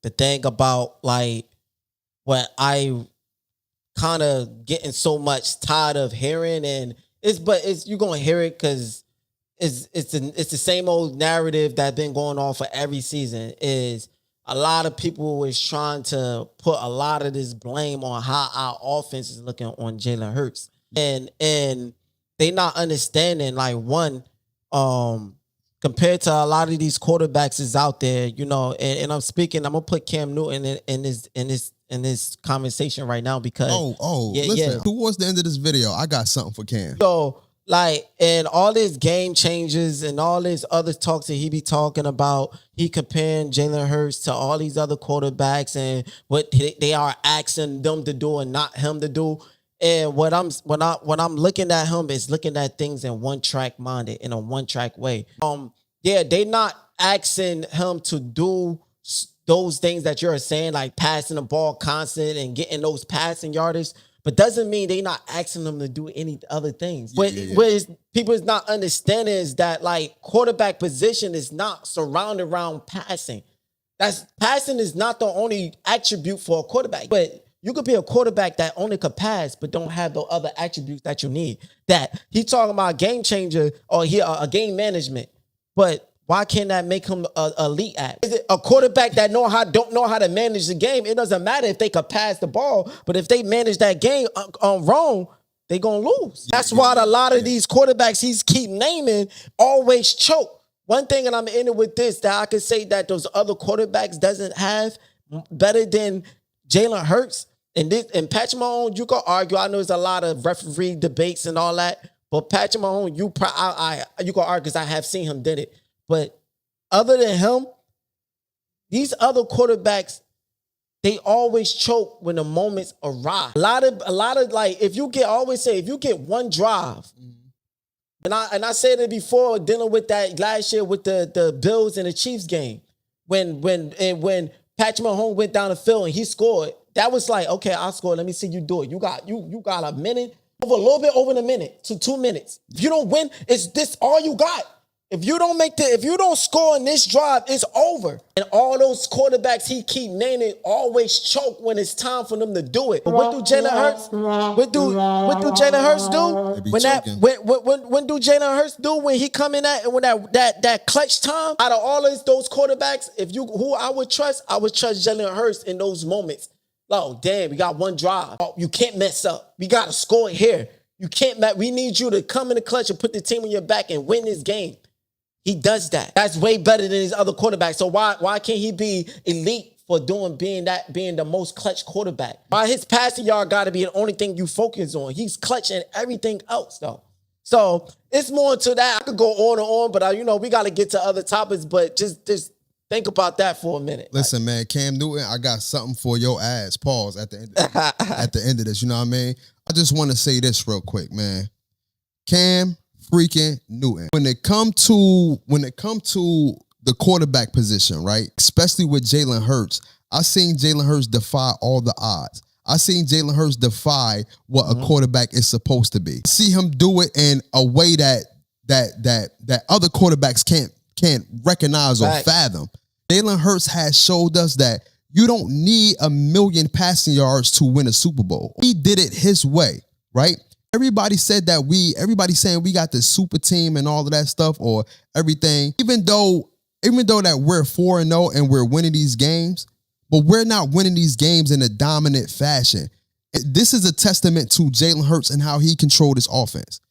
the thing about like what I kind of getting so much tired of hearing, and it's you're gonna hear it because it's the same old narrative that's been going on for every season. Is a lot of people is trying to put a lot of this blame on how our offense is looking on Jalen Hurts, and they not understanding like one, compared to a lot of these quarterbacks is out there, you know, and I'm gonna put Cam Newton in this conversation right now because listen, towards the end of this video, I got something for Cam. So like, and all these game changes and all these other talks that he be talking about, he comparing Jalen Hurts to all these other quarterbacks and what they are asking them to do and not him to do. And when I'm looking at him, is looking at things in one track minded, in a one track way. They not asking him to do those things that you're saying, like passing the ball constant and getting those passing yardage, but doesn't mean they not asking them to do any other things. What people is not understanding is that like quarterback position is not surrounded around passing. Passing is not the only attribute for a quarterback, but you could be a quarterback that only could pass, but don't have the other attributes that you need. That he talking about game changer or a game management, but why can't that make him a elite at? Is it a quarterback that don't know how to manage the game? It doesn't matter if they could pass the ball, but if they manage that game wrong, they gonna lose. That's why a lot of these quarterbacks he's keep naming always choke. One thing, and I'm in it with this, that I could say that those other quarterbacks doesn't have better than Jalen Hurts and Patrick Mahomes. You can argue. I know there's a lot of referee debates and all that, but Patrick Mahomes, you can argue because I have seen him did it. But other than him, these other quarterbacks, they always choke when the moments arrive. A lot of like, if you get one drive, and I said it before dealing with that last year with the Bills and the Chiefs game, when Patrick Mahomes went down the field and he scored, that was like, okay, I scored. Let me see you do it. You got a minute, a little bit over a minute to 2 minutes. If you don't win, it's this all you got. If you don't score in this drive, it's over. And all those quarterbacks he keep naming always choke when it's time for them to do it. But what do Jalen Hurts? What do Jalen Hurts do? When do Jalen Hurts do when he come in when that clutch time? Out of all of those quarterbacks, who I would trust Jalen Hurts in those moments. Oh, damn, we got one drive. Oh, you can't mess up. We got to score here. You can't. We need you to come in the clutch and put the team on your back and win this game. He does that. That's way better than his other quarterbacks. So why can't he be elite for being the most clutch quarterback? Why his passing yard got to be the only thing you focus on? He's clutching everything else though. So it's more to that. I could go on and on, but we got to get to other topics. But just think about that for a minute. Listen, man, Cam Newton, I got something for your ass. Pause at the end of this. You know what I mean? I just want to say this real quick, man. Cam freaking Newton. When it come to the quarterback position, right? Especially with Jalen Hurts, I seen Jalen Hurts defy all the odds. I seen Jalen Hurts defy what a quarterback is supposed to be. See him do it in a way that other quarterbacks can't recognize or fathom. Jalen Hurts has showed us that you don't need 1 million passing yards to win a Super Bowl. He did it his way, right? Everybody saying we got the super team and all of that stuff or everything. Even though that we're 4-0 and we're winning these games, but we're not winning these games in a dominant fashion. This is a testament to Jalen Hurts and how he controlled his offense.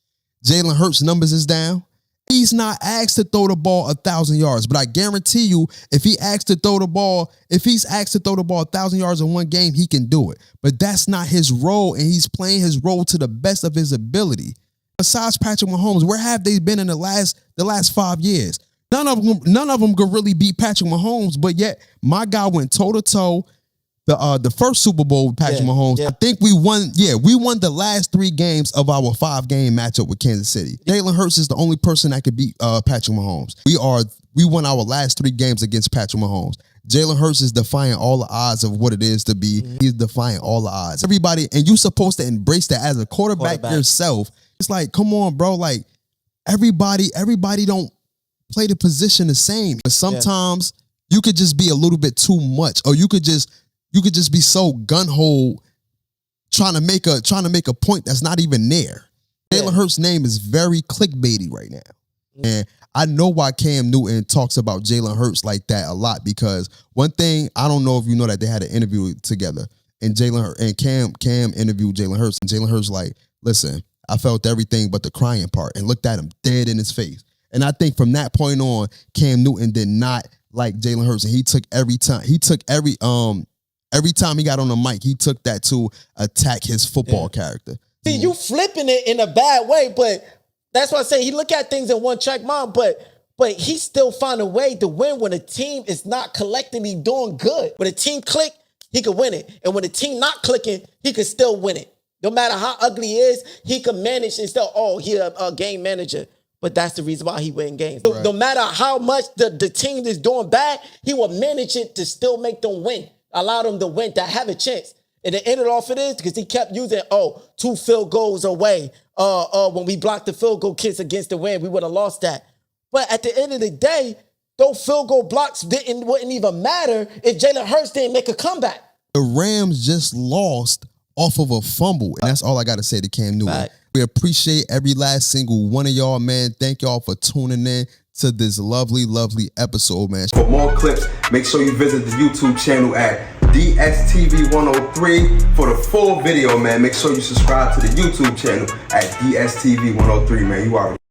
Jalen Hurts' numbers is down. He's not asked to throw the ball 1,000 yards, but I guarantee you, if he's asked to throw the ball 1,000 yards in one game, he can do it. But that's not his role, and he's playing his role to the best of his ability. Besides Patrick Mahomes, where have they been in the last 5 years? None of them could really beat Patrick Mahomes, but yet my guy went toe-to-toe. The first Super Bowl with Patrick Mahomes, I think we won the last 3 games of our 5-game matchup with Kansas City. Jalen Hurts is the only person that could beat Patrick Mahomes. We won our last 3 games against Patrick Mahomes. Jalen Hurts is defying all the odds of what it is to be. He's defying all the odds. Everybody, and you're supposed to embrace that as a quarterback yourself. It's like, come on, bro. Like, everybody don't play the position the same. But sometimes you could just be a little bit too much, or you could just be so gun-ho trying to make a point that's not even there. Yeah. Jalen Hurts' name is very clickbaity right now. And I know why Cam Newton talks about Jalen Hurts like that a lot, because one thing, I don't know if you know that they had an interview together, and Cam interviewed Jalen Hurts, and Jalen Hurts like, listen, I felt everything but the crying part, and looked at him dead in his face. And I think from that point on, Cam Newton did not like Jalen Hurts, and he took every time he got on the mic, he took that to attack his football character. See, you flipping it in a bad way, but that's why I say he look at things in one track mind, but he still find a way to win when a team is not collectively doing good. When a team click, he could win it. And when a team not clicking, he could still win it. No matter how ugly he is, he can manage and still, he a game manager. But that's the reason why he win games. Right. No matter how much the team is doing bad, he will manage it to still make them win. Allow them to win, to have a chance. And it ended off it is because he kept using, 2 field goals away. When we blocked the field goal kicks against the win, we would have lost that. But at the end of the day, those field goal blocks wouldn't even matter if Jalen Hurts didn't make a comeback. The Rams just lost off of a fumble. And that's all I got to say to Cam Newton. Right. We appreciate every last single one of y'all, man. Thank y'all for tuning in to this lovely, lovely episode, man. For more clips, make sure you visit the YouTube channel at DSTV103 for the full video, man. Make sure you subscribe to the YouTube channel at DSTV103, man. You already